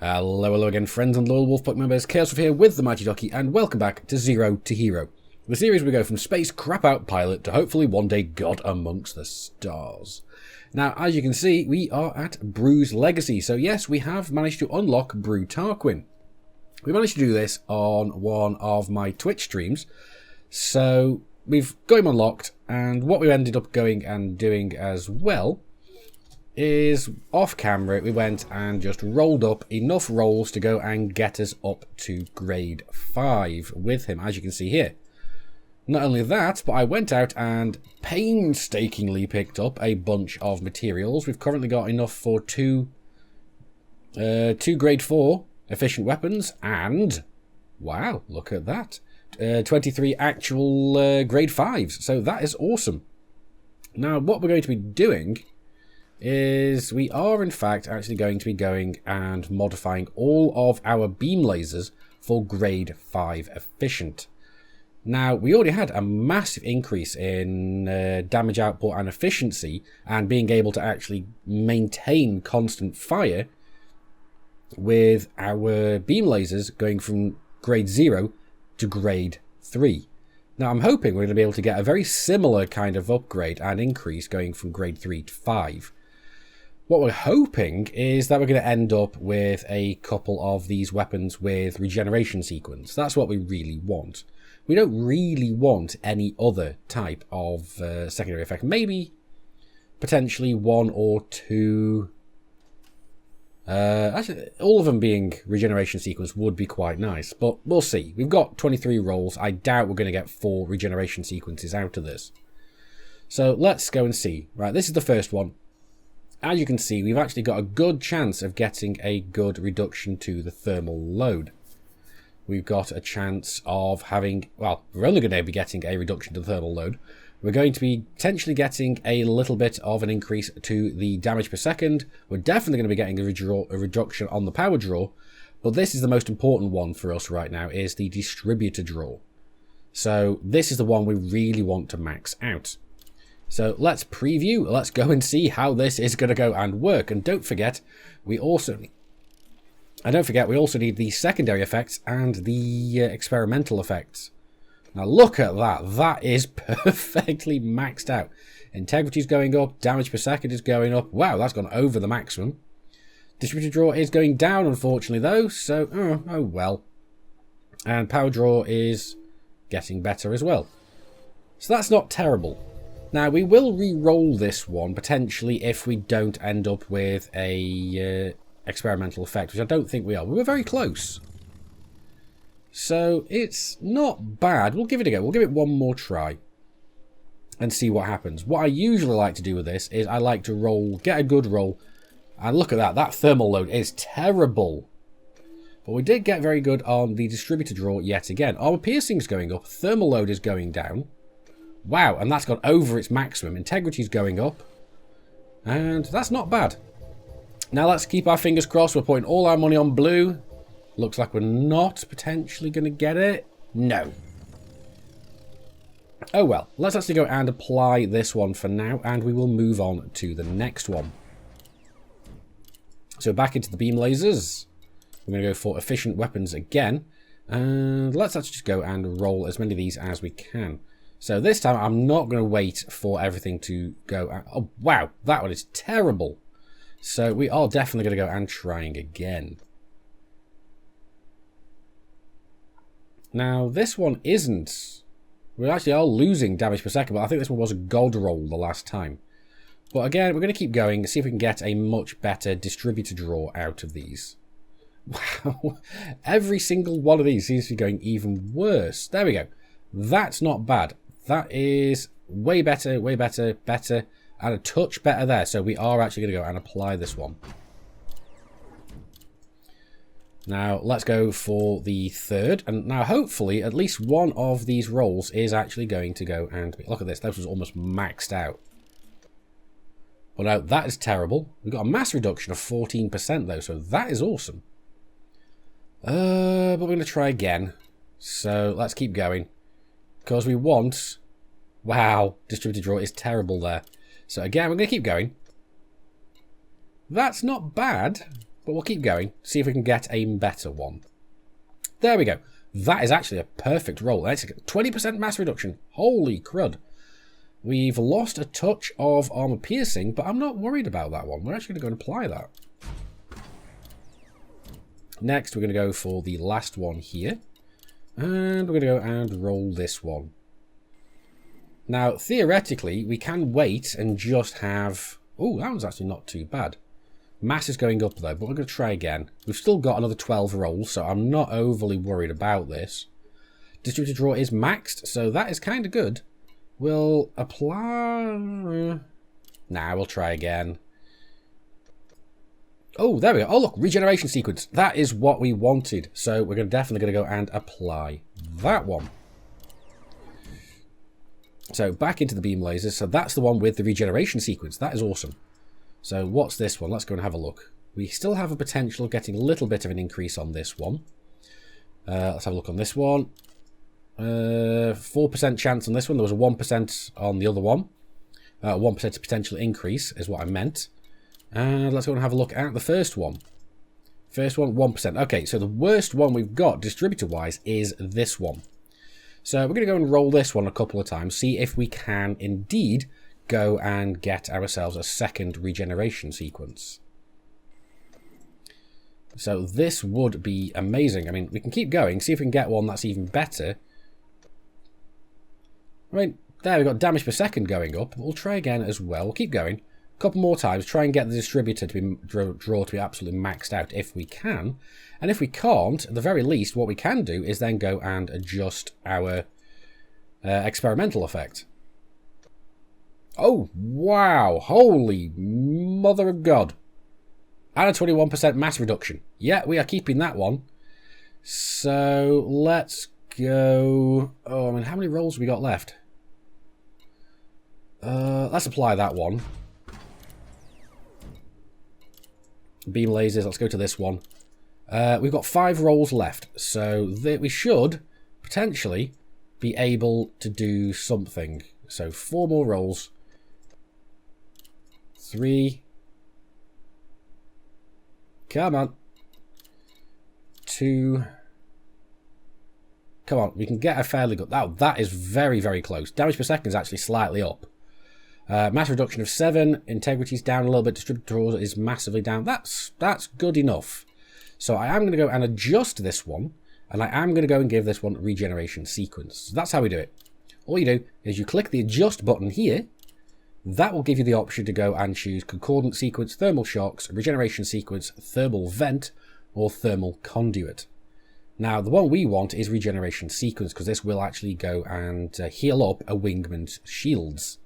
Hello again, friends and loyal WulffPack members. Chaos here with the Mighty Ducky, and welcome back to Zero to Hero. The series we go from space crap-out pilot to hopefully one day God amongst the stars. Now, as you can see, we are at Broo's Legacy. So yes, we have managed to unlock Broo Tarquin. We managed to do this on one of my Twitch streams. So we've got him unlocked, and what we ended up going and doing as well is off camera we went and just rolled up enough rolls to go and get us up to grade 5 with him, as you can see here. Not only that, but I went out and painstakingly picked up a bunch of materials. We've currently got enough for two grade 4 efficient weapons, and wow, look at that, 23 actual grade 5s, so that is awesome. Now what we're going to be doing is we are in fact actually going to be going and modifying all of our beam lasers for grade 5 efficient. Now, we already had a massive increase in damage output and efficiency and being able to actually maintain constant fire with our beam lasers going from grade 0 to grade 3. Now, I'm hoping we're going to be able to get a very similar kind of upgrade and increase going from grade 3 to 5. What we're hoping is that we're going to end up with a couple of these weapons with regeneration sequence. That's what we really want. We don't really want any other type of secondary effect. Maybe potentially one or two. Actually, all of them being regeneration sequence would be quite nice, but we'll see. We've got 23 rolls. I doubt we're going to get 4 regeneration sequences out of this. So let's go and see. Right, this is the first one. As you can see, we've actually got a good chance of getting a good reduction to the thermal load. We've got a chance of having, well, we're only going to be getting a reduction to the thermal load. We're going to be potentially getting a little bit of an increase to the damage per second. We're definitely going to be getting a reduction on the power draw. But this is the most important one for us right now, is the distributor draw. So this is the one we really want to max out. So let's preview, let's go and see how this is going to go and work. And don't forget, we also need the secondary effects and the experimental effects. Now look at that, that is perfectly maxed out. Integrity is going up, damage per second is going up. Wow, that's gone over the maximum. Distributor draw is going down, unfortunately, though, so oh well. And power draw is getting better as well. So that's not terrible. Now, we will re-roll this one, potentially, if we don't end up with a experimental effect, which I don't think we are. We were very close. So, it's not bad. We'll give it a go. We'll give it one more try and see what happens. What I usually like to do with this is I like to roll, get a good roll, and look at that. That thermal load is terrible. But we did get very good on the distributor draw yet again. Armor piercing is going up. Thermal load is going down. Wow, and that's gone over its maximum. Integrity is going up. And that's not bad. Now let's keep our fingers crossed. We're putting all our money on blue. Looks like we're not potentially going to get it. No. Oh well, let's actually go and apply this one for now, and we will move on to the next one. So back into the beam lasers. We're going to go for efficient weapons again. And let's actually just go and roll as many of these as we can. So this time I'm not going to wait for everything to go. Oh wow, that one is terrible. So we are definitely going to go and trying again. Now this one isn't. We actually are losing damage per second, but I think this one was a gold roll the last time. But again, we're going to keep going, see if we can get a much better distributor draw out of these. Wow, every single one of these seems to be going even worse. There we go. That's not bad. That is way better, better, and a touch better there. So we are actually going to go and apply this one. Now, let's go for the third. And now, hopefully, at least one of these rolls is actually going to go and... Look at this. This was almost maxed out. Well, now, that is terrible. We've got a mass reduction of 14%, though, so that is awesome. But we're going to try again. So, let's keep going. Because we want... Wow, distributed draw is terrible there. So again, we're going to keep going. That's not bad. but we'll keep going, see if we can get a better one. There we go. That is actually a perfect roll. That's a 20% mass reduction. Holy crud. We've lost a touch of armor piercing, but I'm not worried about that one. We're actually going to go and apply that. Next, we're going to go for the last one here. And we're going to go and roll this one. Now, theoretically, we can wait and just have... Oh, that one's actually not too bad. Mass is going up though, but we're going to try again. We've still got another 12 rolls, so I'm not overly worried about this. Distributed draw is maxed, so that is kind of good. We'll apply... Nah, we'll try again. Oh, there we go. Oh, look, regeneration sequence. That is what we wanted. So we're definitely going to go and apply that one. So back into the beam lasers. So that's the one with the regeneration sequence. That is awesome. So what's this one? Let's go and have a look. We still have a potential of getting a little bit of an increase on this one. Let's have a look on this one. 4% chance on this one. There was a 1% on the other one. 1% potential increase is what I meant. And let's go and have a look at the first one. First one, 1%. Okay, so the worst one we've got distributor-wise is this one. So we're going to go and roll this one a couple of times, see if we can indeed go and get ourselves a second regeneration sequence. So this would be amazing. I mean, we can keep going, see if we can get one that's even better. I mean, there we've got damage per second going up. We'll try again as well. We'll keep going. A couple more times, try and get the distributor to be draw to be absolutely maxed out if we can. And if we can't, at the very least, what we can do is then go and adjust our experimental effect. Oh, wow. Holy mother of God. And a 21% mass reduction. Yeah, we are keeping that one. So, let's go... Oh, I mean, how many rolls have we got left? Let's apply that one. Beam lasers, let's go to this one. We've got 5 rolls left, so we should potentially be able to do something. So 4 more rolls. 3. Come on. 2. Come on, we can get a fairly good... Oh, that is very, very close. Damage per second is actually slightly up. Mass reduction of 7. Integrity's down a little bit. Distributor draw is massively down. That's good enough. So I am going to go and adjust this one. And I am going to go and give this one regeneration sequence. So that's how we do it. All you do is you click the adjust button here. That will give you the option to go and choose concordant sequence, thermal shocks, regeneration sequence, thermal vent, or thermal conduit. Now, the one we want is regeneration sequence, because this will actually go and heal up a wingman's shields.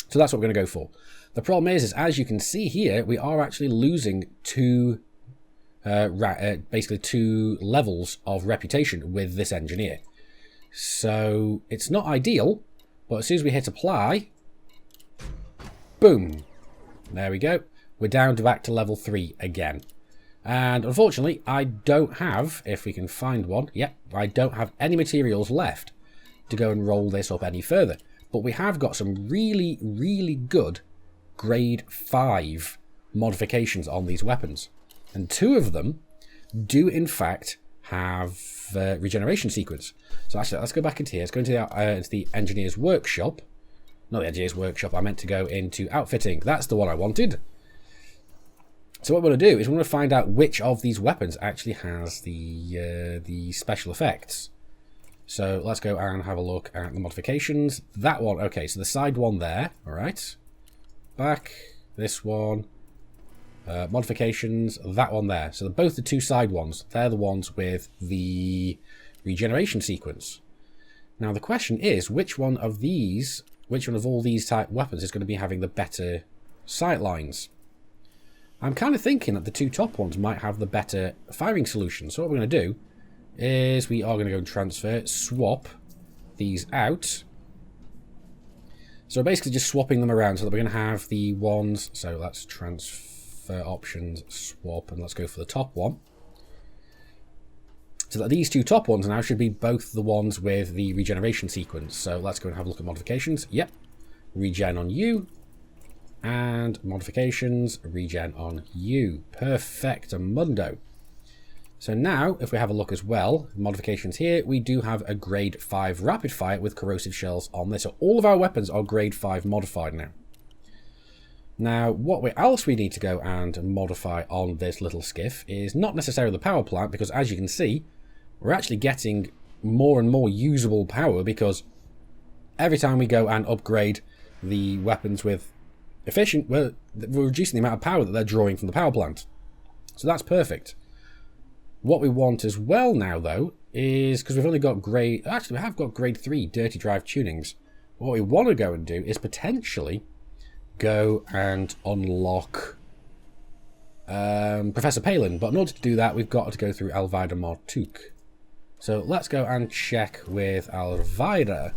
So that's what we're going to go for. The problem is as you can see here, we are actually losing basically 2 levels of reputation with this engineer. So it's not ideal, but as soon as we hit apply, boom, there we go. We're down to back to level 3 again. And unfortunately, I don't have, if we can find one, I don't have any materials left to go and roll this up any further. But we have got some really, really good grade 5 modifications on these weapons. And 2 of them do, in fact, have regeneration sequence. So actually, let's go back into here. Let's go into the engineer's workshop. Not the engineer's workshop. I meant to go into outfitting. That's the one I wanted. So what we're going to do is we're going to find out which of these weapons actually has the special effects. So let's go and have a look at the modifications. That one, okay, so the side one there, all right. Back, this one, modifications, that one there. So both the 2 side ones, they're the ones with the regeneration sequence. Now the question is, which one of all these type weapons is going to be having the better sight lines? I'm kind of thinking that the 2 top ones might have the better firing solution. So what we're going to do is we are going to go and transfer, swap these out. So we're basically just swapping them around so that we're going to have the ones. So let's transfer options, swap, and let's go for the top one. So that these 2 top ones now should be both the ones with the regeneration sequence. So let's go and have a look at modifications. Yep. Regen on you. And modifications, regen on you. Perfectamundo. So now, if we have a look as well, modifications here, we do have a grade 5 rapid fire with corrosive shells on this. So all of our weapons are grade 5 modified now. Now, what else we need to go and modify on this little skiff is not necessarily the power plant, because as you can see, we're actually getting more and more usable power, because every time we go and upgrade the weapons with efficient, we're reducing the amount of power that they're drawing from the power plant. So that's perfect. What we want as well now, though, is, because we've only got grade... Actually, we have got grade 3 dirty drive tunings. What we want to go and do is potentially go and unlock Professor Palin. But in order to do that, we've got to go through Alvida Martuk. So let's go and check with Alvida.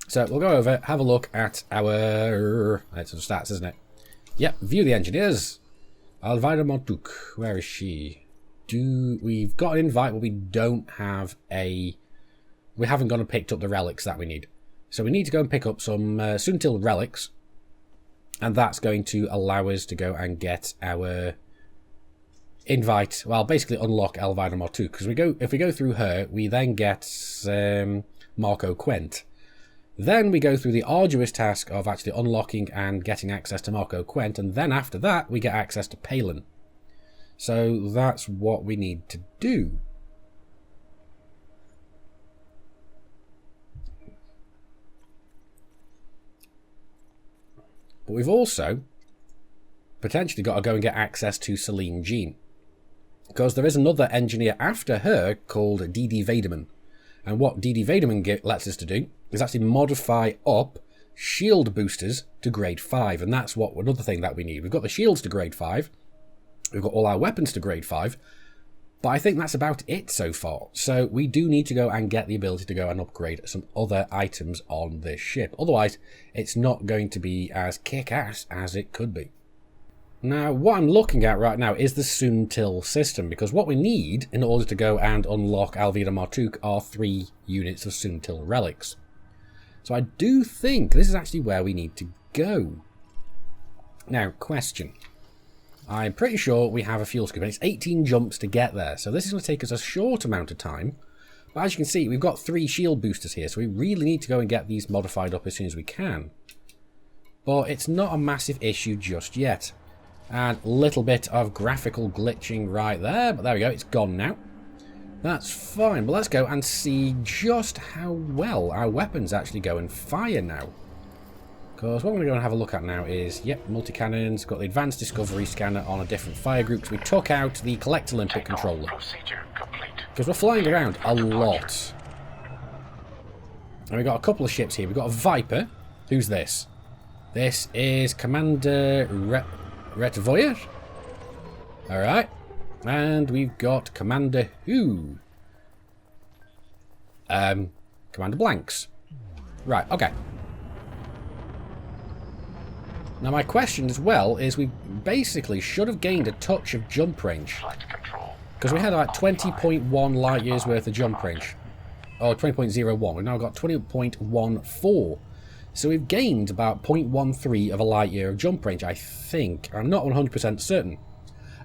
So we'll go over, have a look at our... It's the stats, isn't it? Yep, view the engineers. Alvida Martuk, where is she? We've got an invite, but we don't have a... We haven't gone and picked up the relics that we need. So we need to go and pick up some Suntil relics. And that's going to allow us to go and get our invite. Well, basically unlock Alvida Martuk. Because if we go through her, we then get Marco Qwent. Then we go through the arduous task of actually unlocking and getting access to Marco Qwent. And then after that, we get access to Palin. So that's what we need to do. But we've also potentially got to go and get access to Celine Jean. Because there is another engineer after her called DD Vaderman. And what DD Vaderman lets us to do is actually modify up shield boosters to grade 5. And that's another thing that we need. We've got the shields to grade 5. We've got all our weapons to grade 5, but I think that's about it so far. So we do need to go and get the ability to go and upgrade some other items on this ship. Otherwise, it's not going to be as kick-ass as it could be. Now, what I'm looking at right now is the Suntil system, because what we need in order to go and unlock Alvida Martuk are 3 units of Suntil relics. So I do think this is actually where we need to go. Now, question. I'm pretty sure we have a fuel scoop, and it's 18 jumps to get there. So this is going to take us a short amount of time. But as you can see, we've got 3 shield boosters here, so we really need to go and get these modified up as soon as we can. But it's not a massive issue just yet. And a little bit of graphical glitching right there, but there we go, it's gone now. That's fine, but let's go and see just how well our weapons actually go and fire now. Because what we're going to go and have a look at now is, yep, multi-cannons, got the advanced discovery scanner on a different fire groups. We took out the collector input controller. Because we're flying around a lot. And we've got a couple of ships here. We've got a Viper. Who's this? This is Commander Retvoyer. Alright. And we've got Commander who? Commander Blanks. Right, okay. Now my question as well is we basically should have gained a touch of jump range. Because we had like 20.1 light years worth of jump range. Or 20.01. We've now got 20.14. So we've gained about 0.13 of a light year of jump range, I think. I'm not 100% certain.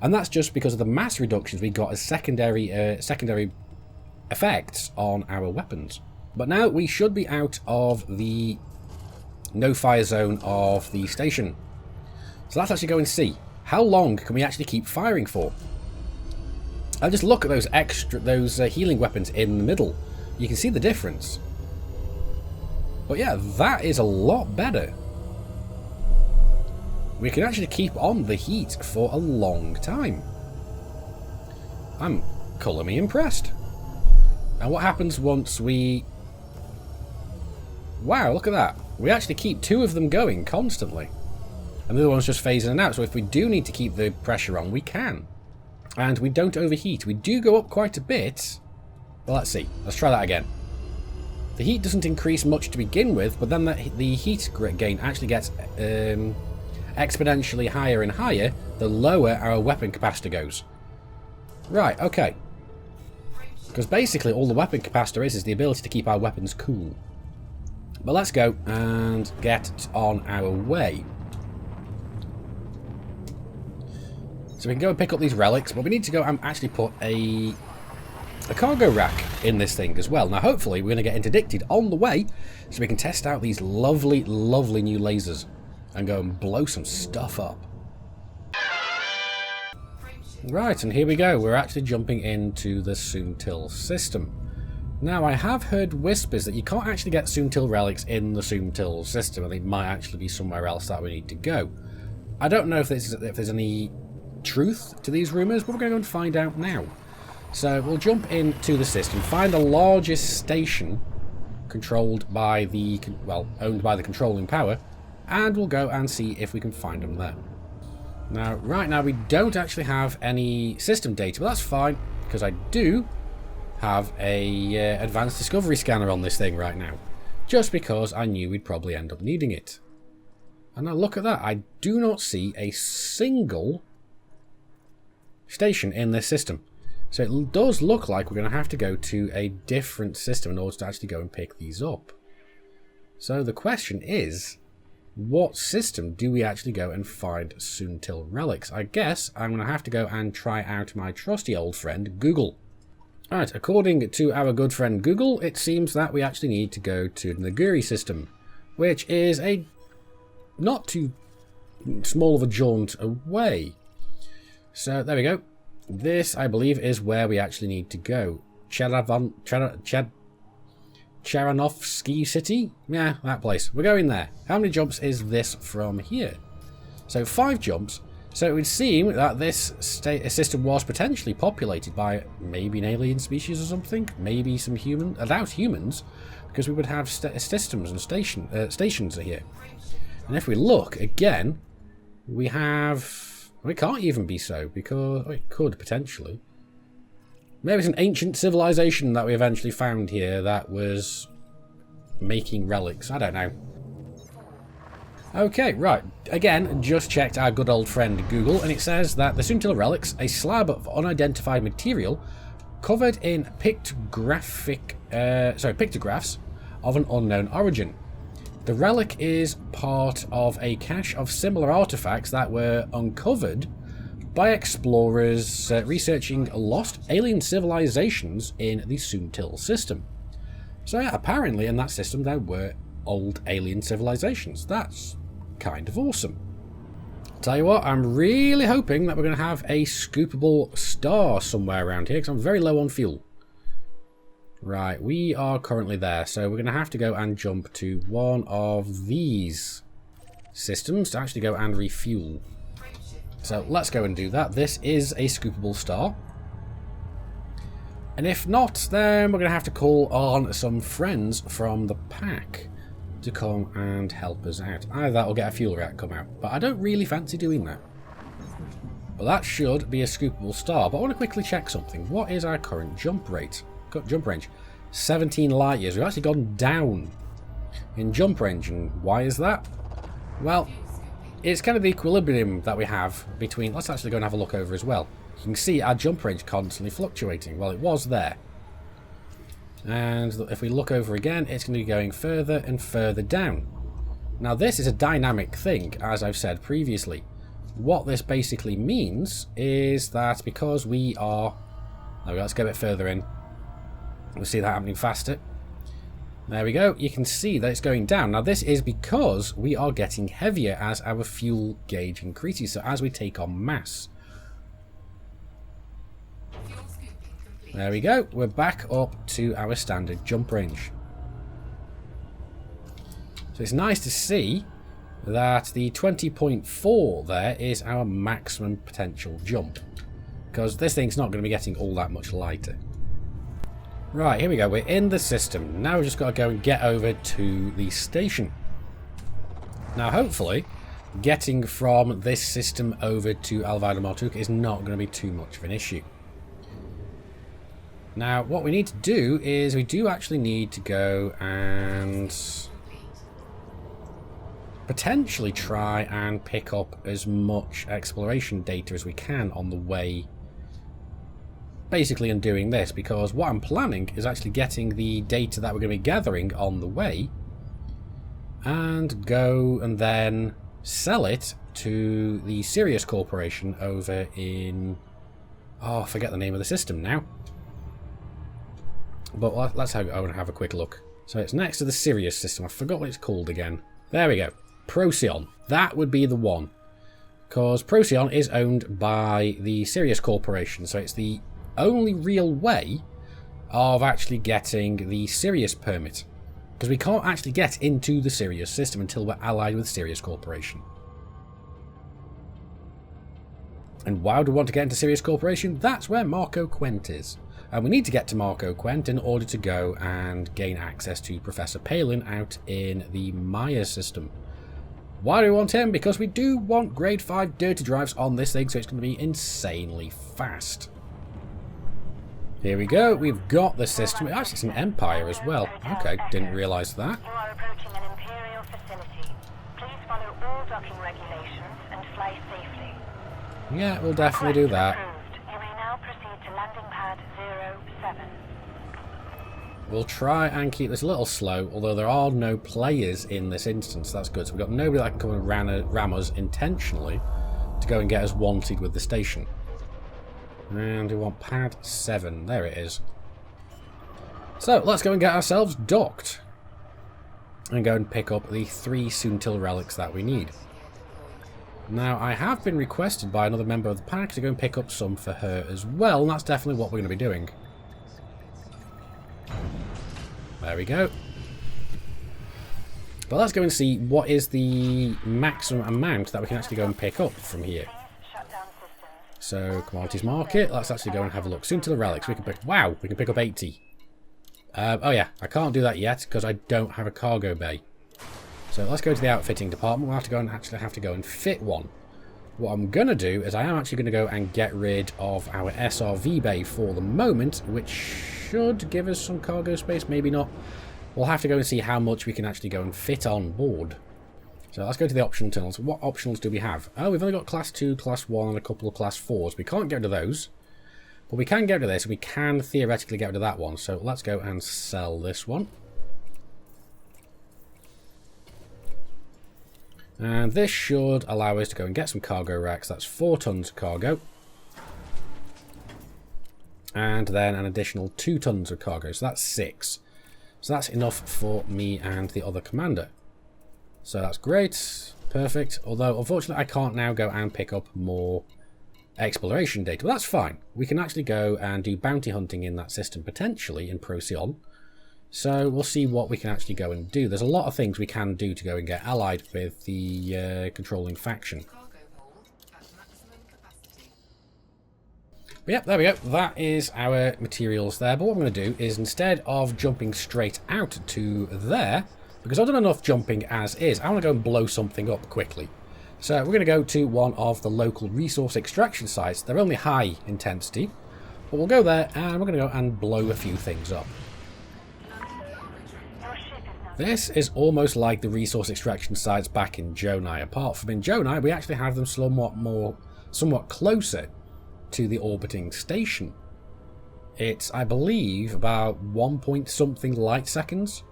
And that's just because of the mass reductions we got as secondary effects on our weapons. But now we should be out of the no fire zone of the station. So let's actually go and see how long can we actually keep firing for. And just look at those healing weapons in the middle. You can see the difference. But yeah, that is a lot better. We can actually keep on the heat for a long time. I'm colour me impressed. And what happens once we... Wow, look at that. We actually keep 2 of them going constantly. And the other one's just phasing in and out. So if we do need to keep the pressure on, we can. And we don't overheat. We do go up quite a bit. Well, let's see. Let's try that again. The heat doesn't increase much to begin with, but then the heat gain actually gets exponentially higher and higher the lower our weapon capacitor goes. Right, okay. Because basically all the weapon capacitor is the ability to keep our weapons cool. But let's go and get on our way. So we can go and pick up these relics, but we need to go and actually put a cargo rack in this thing as well. Now hopefully we're going to get interdicted on the way, so we can test out these lovely, lovely new lasers and go and blow some stuff up. Right, and here we go. We're actually jumping into the Soontil system. Now, I have heard whispers that you can't actually get Soontil relics in the Soontil system. I think it might actually be somewhere else that we need to go. I don't know if there's any truth to these rumours, but we're going to go and find out now. So we'll jump into the system, find the largest station controlled by the, well, owned by the controlling power, and we'll go and see if we can find them there. Now, right now we don't actually have any system data, but that's fine, because I do have a advanced discovery scanner on this thing right now, just because I knew we'd probably end up needing it. And now look at that, I do not see a single station in this system. So it does look like we're going to have to go to a different system in order to actually go and pick these up. So the question is, what system do we actually go and find Soontil relics? I guess I'm going to have to go and try out my trusty old friend Google. Alright, according to our good friend Google, it seems that we actually need to go to the Naguri system, which is a not too small of a jaunt away. So there we go. This, I believe, is where we actually need to go. Charanovsky City? Yeah, that place. We're going there. How many jumps is this from here? So 5 jumps. So it would seem that this system was potentially populated by maybe an alien species or something. Maybe some human. I doubt humans, because we would have systems and stations here. And if we look again, we have... Well, it can't even be so, because it could potentially. Maybe it's an ancient civilization that we eventually found here that was making relics. I don't know. Okay, right. Again, just checked our good old friend Google, and it says that the Soontil relics, a slab of unidentified material covered in pictographs of an unknown origin. The relic is part of a cache of similar artifacts that were uncovered by explorers researching lost alien civilizations in the Soontil system. So yeah, apparently in that system there were old alien civilizations. That's kind of awesome. Tell you what, I'm really hoping that we're going to have a scoopable star somewhere around here, because I'm very low on fuel. Right, we are currently there, so we're going to have to go and jump to one of these systems to actually go and refuel. So let's go and do that. This is a scoopable star. And if not, then we're going to have to call on some friends from the pack to come and help us out. Either that or get a fuel rack come out, but I don't really fancy doing that. But that should be a scoopable star. But I want to quickly check something. What is our current jump rate? Jump range? 17 light years. We've actually gone down in jump range. And why is that? Well, it's kind of the equilibrium that we have between... Let's actually go and have a look over as well. You can see our jump range constantly fluctuating. Well, it was there. And if we look over again, it's going to be going further and further down. Now, this is a dynamic thing, as I've said previously. What this basically means is that because we are... Let's go a bit further in. We'll see that happening faster. There we go. You can see that it's going down. Now, this is because we are getting heavier as our fuel gauge increases. So, as we take on mass. There we go. We're back up to our standard jump range. So, it's nice to see that the 20.4 there is our maximum potential jump. Because this thing's not going to be getting all that much lighter. Right, here we go. We're in the system. Now we've just got to go and get over to the station. Now, hopefully, getting from this system over to Alvida Martuka is not going to be too much of an issue. Now, what we need to do is we do actually need to go and potentially try and pick up as much exploration data as we can on the way, basically undoing this, because what I'm planning is actually getting the data that we're going to be gathering on the way and go and then sell it to the Sirius Corporation over in... Oh, I forget the name of the system now. But let's have a quick look. So it's next to the Sirius system. I forgot what it's called again. There we go. Procyon. That would be the one. Because Procyon is owned by the Sirius Corporation. So it's the only real way of actually getting the Sirius permit. Because we can't actually get into the Sirius system until we're allied with Sirius Corporation. And why would we want to get into Sirius Corporation? That's where Marco Qwent is. And we need to get to Marco Qwent in order to go and gain access to Professor Palin out in the Maya system. Why do we want him? Because we do want grade 5 dirty drives on this thing, so it's going to be insanely fast. Here we go, we've got the system. Actually, it's an Empire as well. Okay, didn't realise that. You are approaching an Imperial facility. Please follow all docking regulations and fly safely. Yeah, we'll definitely do that. You may now proceed to landing pad 07. We'll try and keep this a little slow, although there are no players in this instance. That's good. So we've got nobody that can come and ram us intentionally to go and get us wanted with the station. And we want pad 7. There it is. So let's go and get ourselves docked. And go and pick up the 3 Soontil relics that we need. Now, I have been requested by another member of the pack to go and pick up some for her as well, and that's definitely what we're going to be doing. There we go. But let's go and see what is the maximum amount that we can actually go and pick up from here. So, commodities market, let's actually go and have a look. Soon to the relics, we can pick, wow, we can pick up 80. Oh yeah, I can't do that yet because I don't have a cargo bay. So let's go to the outfitting department. We'll have to go and actually have to go and fit one. What I'm going to do is I am actually going to go and get rid of our SRV bay for the moment, which should give us some cargo space, maybe not. We'll have to go and see how much we can actually go and fit on board. So let's go to the optional tunnels. What optionals do we have? Oh, we've only got class 2, class 1 and a couple of class 4s. We can't get rid of those. But we can get rid of this. We can theoretically get rid of that one. So let's go and sell this one. And this should allow us to go and get some cargo racks. That's 4 tons of cargo. And then an additional 2 tons of cargo. So that's 6. So that's enough for me and the other commander. So that's great. Perfect. Although, unfortunately, I can't now go and pick up more exploration data. But that's fine. We can actually go and do bounty hunting in that system, potentially in Procyon. So we'll see what we can actually go and do. There's a lot of things we can do to go and get allied with the controlling faction. But yep, there we go. That is our materials there. But what I'm going to do is, instead of jumping straight out to there, because I've done enough jumping as is, I want to go and blow something up quickly. So we're going to go to one of the local resource extraction sites. They're only high intensity, but we'll go there and we're going to go and blow a few things up. This is almost like the resource extraction sites back in Jonai. Apart from in Jonai, we actually have them somewhat closer to the orbiting station. It's, I believe, about 1 point something light seconds.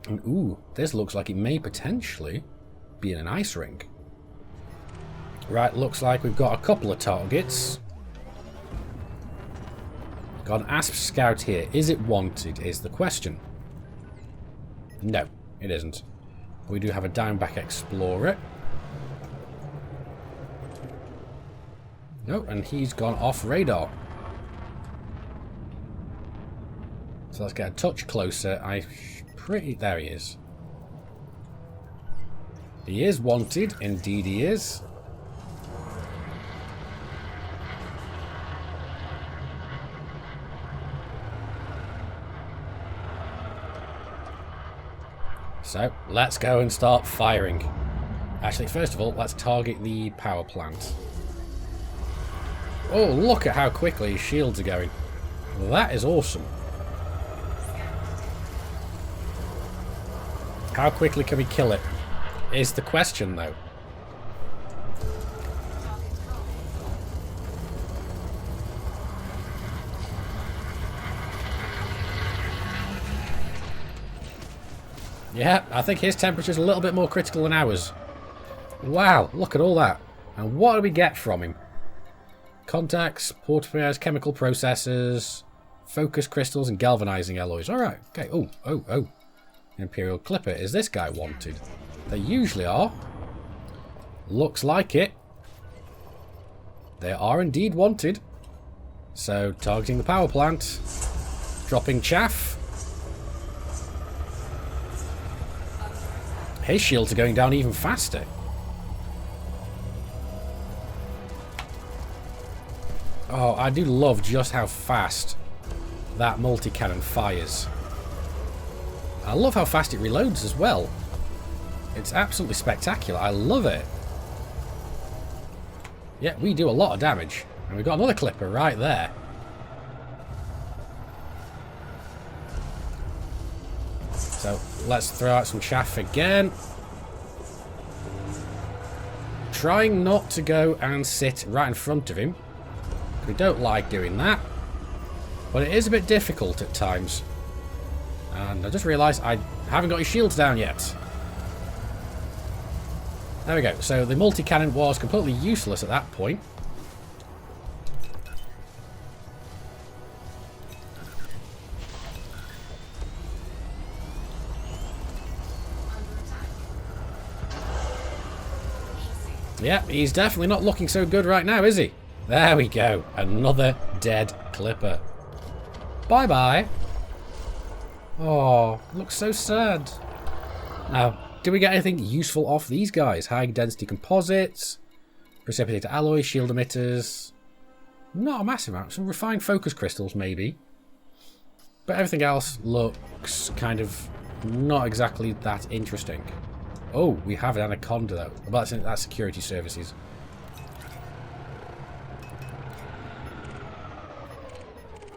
And ooh, this looks like it may potentially be in an ice ring. Right, looks like we've got a couple of targets. Got an ASP scout here. Is it wanted, is the question. No, it isn't. We do have a downback explorer. No, and he's gone off radar. So let's get a touch closer. There he is. He is wanted, indeed he is. So, let's go and start firing. Actually, first of all, let's target the power plant. Oh, look at how quickly his shields are going. That is awesome. How quickly can we kill it? Is the question, though. Yeah, I think his temperature's a little bit more critical than ours. Wow, look at all that. And what do we get from him? Contacts, portfolios, chemical processors, focus crystals, and galvanizing alloys. Alright, okay. Oh. Imperial Clipper. Is this guy wanted? They usually are. Looks like it. They are indeed wanted. So, targeting the power plant. Dropping chaff. His shields are going down even faster. Oh, I do love just how fast that multi-cannon fires. I love how fast it reloads as well. It's absolutely spectacular. I love it. Yeah, we do a lot of damage. And we've got another clipper right there. So, let's throw out some chaff again. Trying not to go and sit right in front of him. We don't like doing that. But it is a bit difficult at times. And I just realised I haven't got his shields down yet. There we go. So the multi-cannon was completely useless at that point. Yeah, he's definitely not looking so good right now, is he? There we go. Another dead clipper. Bye-bye. Oh, looks so sad. Now, do we get anything useful off these guys? High density composites, precipitator alloys, shield emitters. Not a massive amount. Some refined focus crystals, maybe. But everything else looks kind of not exactly that interesting. Oh, we have an anaconda though. Well, that's security services.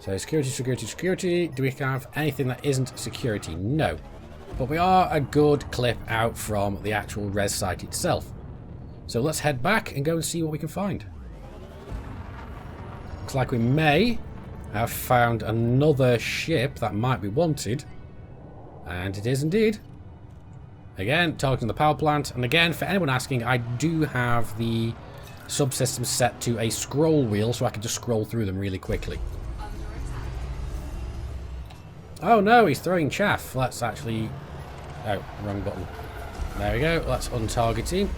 So security. Do we have anything that isn't security? No. But we are a good clip out from the actual res site itself. So let's head back and go and see what we can find. Looks like we may have found another ship that might be wanted. And it is indeed. Again, targeting the power plant. And again, for anyone asking, I do have the subsystem set to a scroll wheel so I can just scroll through them really quickly. Oh no, he's throwing chaff. Let's actually... Oh, wrong button. There we go. Let's untarget him.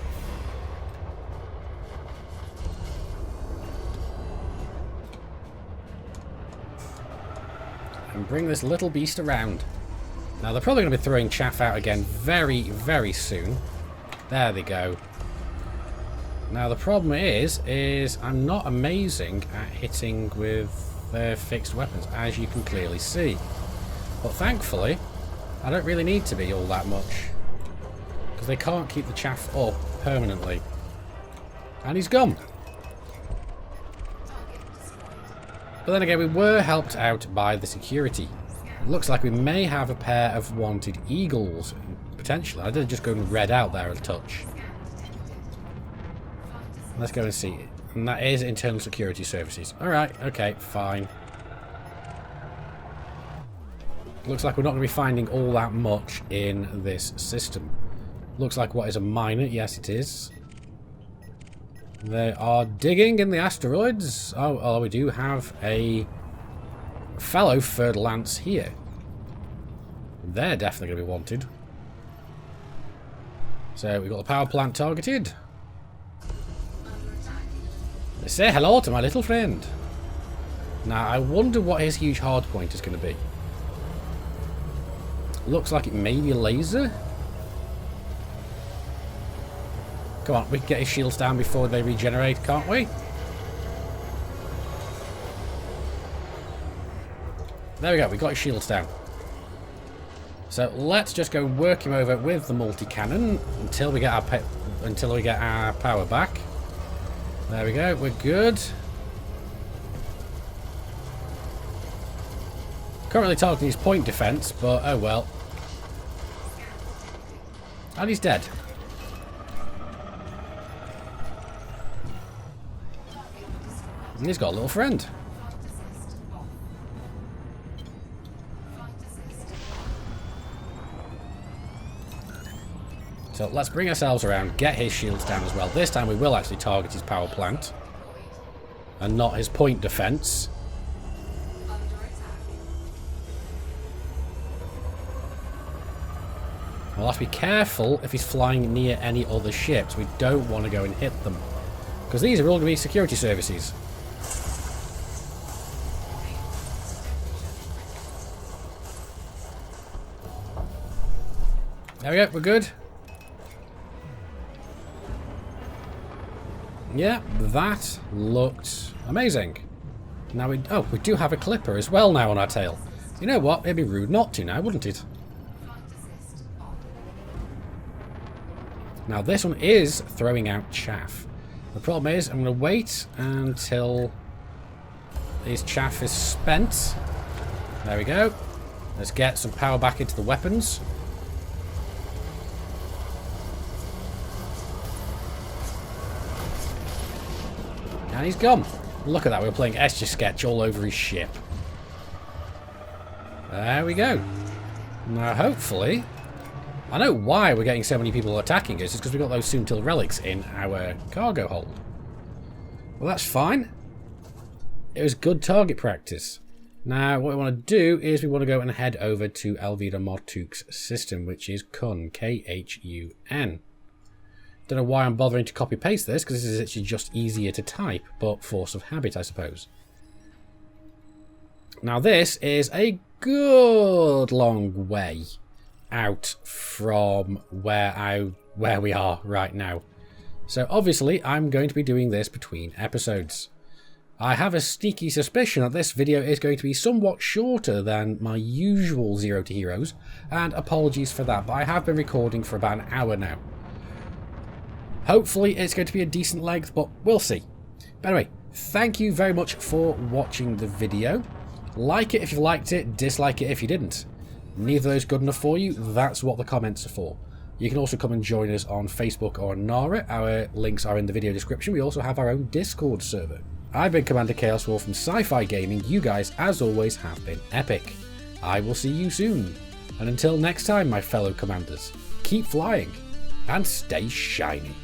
And bring this little beast around. Now they're probably going to be throwing chaff out again very, very soon. There they go. Now the problem is I'm not amazing at hitting with their fixed weapons, as you can clearly see. But thankfully, I don't really need to be all that much. Because they can't keep the chaff up permanently. And he's gone. But then again, we were helped out by the security. It looks like we may have a pair of wanted eagles, potentially. I did just go and red out there a touch. Let's go and see it. And that is internal security services. Alright, okay, fine. Looks like we're not going to be finding all that much in this system. Looks like what is a miner? Yes, it is. They are digging in the asteroids. Oh, we do have a fellow third lance here. They're definitely going to be wanted. So we've got the power plant targeted. Say hello to my little friend. Now, I wonder what his huge hardpoint is going to be. Looks like it may be a laser. Come on, we can get his shields down before they regenerate, can't we? There we go, we got his shields down. So let's just go work him over with the multi-cannon until we get our power back. There we go, we're good. Currently targeting his point defense, but oh well. And he's dead. And he's got a little friend. So let's bring ourselves around, get his shields down as well. This time we will actually target his power plant and not his point defense. We'll have to be careful if he's flying near any other ships. We don't want to go and hit them, because these are all going to be security services. There we go, we're good. Yeah, that looked amazing. Now we do have a clipper as well now on our tail. You know what? It'd be rude not to now, wouldn't it? Now this one is throwing out chaff. The problem is I'm going to wait until his chaff is spent. There we go. Let's get some power back into the weapons. And he's gone. Look at that, we were playing Etch-a-Sketch all over his ship. There we go. Now hopefully... I know why we're getting so many people attacking us. It's because we've got those soon-till relics in our cargo hold. Well, that's fine. It was good target practice. Now, what we want to do is we want to go and head over to Elvira Martuk's system, which is Qwent, K-H-U-N. Don't know why I'm bothering to copy-paste this, because this is actually just easier to type, but force of habit, I suppose. Now, this is a good long way out from where we are right now. So obviously I'm going to be doing this between episodes. I have a sneaky suspicion that this video is going to be somewhat shorter than my usual Zero to Heroes, and apologies for that, but I have been recording for about an hour now. Hopefully it's going to be a decent length, but we'll see. But anyway, thank you very much for watching the video. Like it if you liked it, dislike it if you didn't. Neither of those good enough for you, that's what the comments are for. You can also come and join us on Facebook or Nara. Our links are in the video description. We also have our own Discord server. I've been Commander Chaos Wolf from Sci-Fi Gaming. You guys, as always, have been epic. I will see you soon. And until next time, my fellow commanders, keep flying and stay shiny.